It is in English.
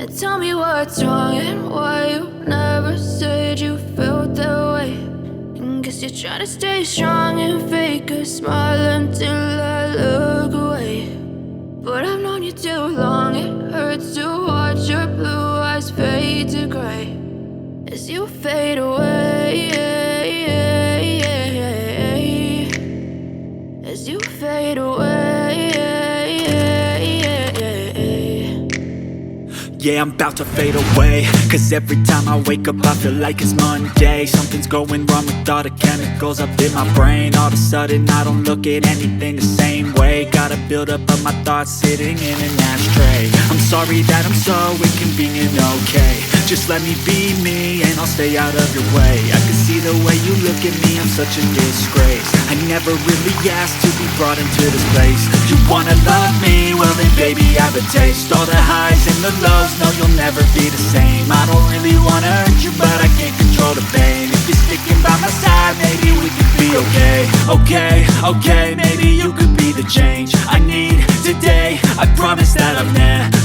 Tell me what's wrong and why you never said you felt that way. And guess you're trying to stay strong and fake a smile until I look away. But I've known you too long, it hurts to watch your blue eyes fade to gray as you fade away, as you fade away. Yeah, I'm about to fade away, cause every time I wake up I feel like it's Monday. Something's going wrong with all the chemicals up in my brain. All of a sudden I don't look at anything the same way. Gotta build up of my thoughts sitting in an ashtray. I'm sorry that I'm so inconvenient, okay. Just let me be me and I'll stay out of your way. I can see the way you look at me, I'm such a disgrace. I never really asked to be brought into this place. You wanna love me? Well then baby I have a taste. All the highs and the lows, no you'll never be the same. I don't really wanna hurt you but I can't control the pain. If you're sticking by my side maybe we could be okay. Okay, maybe you could be the change I need today. I promise that I've never